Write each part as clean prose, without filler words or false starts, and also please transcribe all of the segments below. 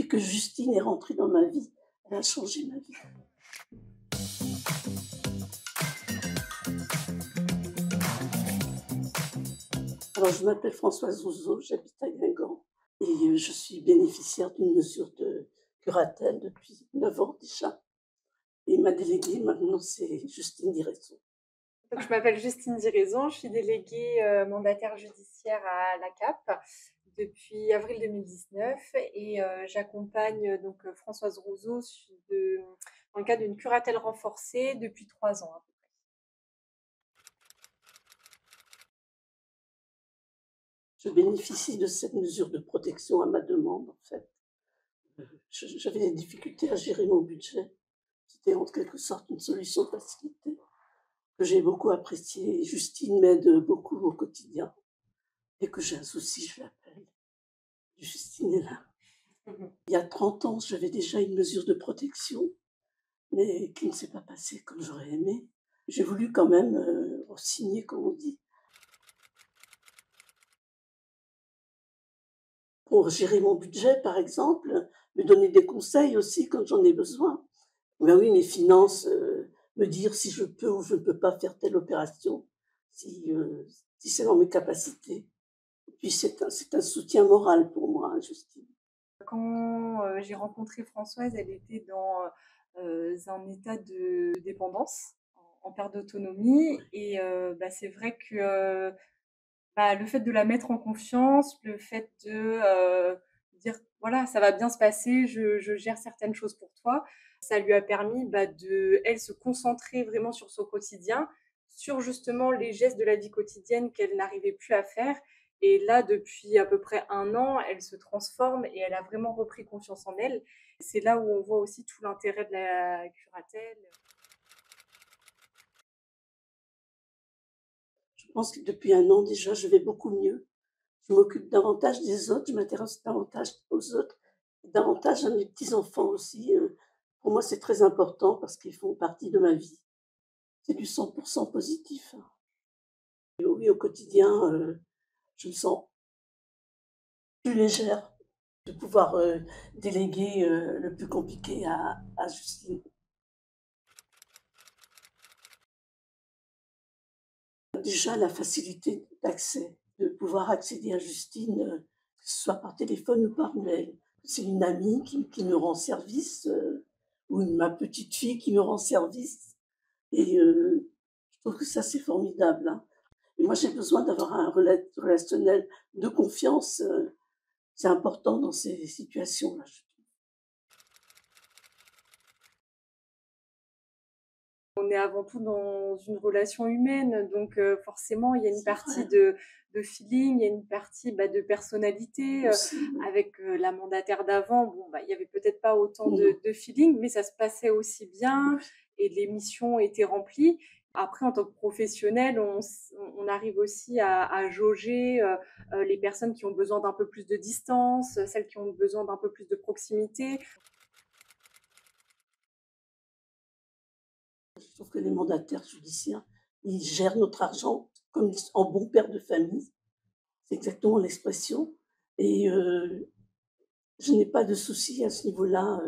depuis que Justine est rentrée dans ma vie, elle a changé ma vie. Alors, je m'appelle Françoise Rousseau, j'habite à Guingamp et je suis bénéficiaire d'une mesure de curatelle depuis 9 ans déjà. Et ma déléguée maintenant, c'est Justine Diraison. Donc, je m'appelle Justine Diraison, je suis déléguée mandataire judiciaire à la CAP depuis avril 2019 et j'accompagne donc Françoise Rousseau dans le cadre d'une curatelle renforcée depuis 3 ans à peu près. Je bénéficie de cette mesure de protection à ma demande, en fait. J'avais des difficultés à gérer mon budget. C'était en quelque sorte une solution de facilité que j'ai beaucoup appréciée. Justine m'aide beaucoup au quotidien. Dès que j'ai un souci, je l'appelle. Justine est là. Il y a 30 ans, j'avais déjà une mesure de protection, mais qui ne s'est pas passée comme j'aurais aimé. J'ai voulu quand même signer, comme on dit. Pour gérer mon budget, par exemple, me donner des conseils aussi quand j'en ai besoin. Ben oui, mes finances, me dire si je peux ou je ne peux pas faire telle opération, si c'est dans mes capacités. Et puis c'est un soutien moral pour moi, hein, Justine. Quand j'ai rencontré Françoise, elle était dans un état de dépendance, en perte d'autonomie et c'est vrai que le fait de la mettre en confiance, le fait de dire: «Voilà, ça va bien se passer, je gère certaines choses pour toi», ça lui a permis, de elle, se concentrer vraiment sur son quotidien, sur justement les gestes de la vie quotidienne qu'elle n'arrivait plus à faire et là, depuis à peu près 1 an, elle se transforme et elle a vraiment repris confiance en elle. C'est là où on voit aussi tout l'intérêt de la curatelle. Je pense que depuis 1 an déjà, je vais beaucoup mieux. Je m'occupe davantage des autres, je m'intéresse davantage aux autres, davantage à mes petits-enfants aussi. Pour moi, c'est très important parce qu'ils font partie de ma vie. C'est du 100% positif, hein. Et oui, au quotidien, je me sens plus légère de pouvoir déléguer le plus compliqué à Justine. Déjà, la facilité d'accès, de pouvoir accéder à Justine, que ce soit par téléphone ou par mail. C'est une amie qui me rend service, ou ma petite fille qui me rend service. Et je trouve que ça, c'est formidable, hein. Et moi, j'ai besoin d'avoir un relationnel de confiance. C'est important dans ces situations-là. On est avant tout dans une relation humaine, donc forcément, il y a une C'est partie vrai de feeling, il y a une partie, de personnalité, aussi, oui. avec, la mandataire d'avant, bon, il y avait peut-être pas autant Non, de feeling, mais ça se passait aussi bien oui. et les missions étaient remplies. Après, en tant que professionnel, on arrive aussi à jauger, les personnes qui ont besoin d'un peu plus de distance, celles qui ont besoin d'un peu plus de proximité. Je trouve que les mandataires judiciaires, ils gèrent notre argent comme en bons pères de famille. C'est exactement l'expression. Et je n'ai pas de souci à ce niveau-là.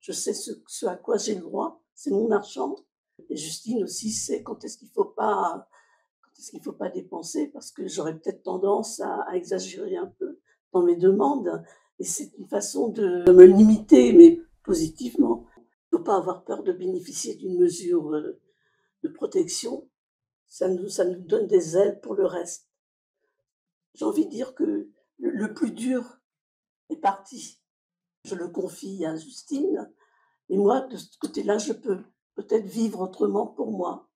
Je sais ce à quoi j'ai le droit. C'est mon argent. Et Justine aussi sait quand est-ce qu'il faut pas dépenser parce que j'aurais peut-être tendance à exagérer un peu dans mes demandes. Et c'est une façon de me limiter, mais positivement. Il ne faut pas avoir peur de bénéficier d'une mesure de protection. Ça nous donne des ailes pour le reste. J'ai envie de dire que le plus dur est parti. Je le confie à Justine et moi, de ce côté-là, je peux peut-être vivre autrement pour moi.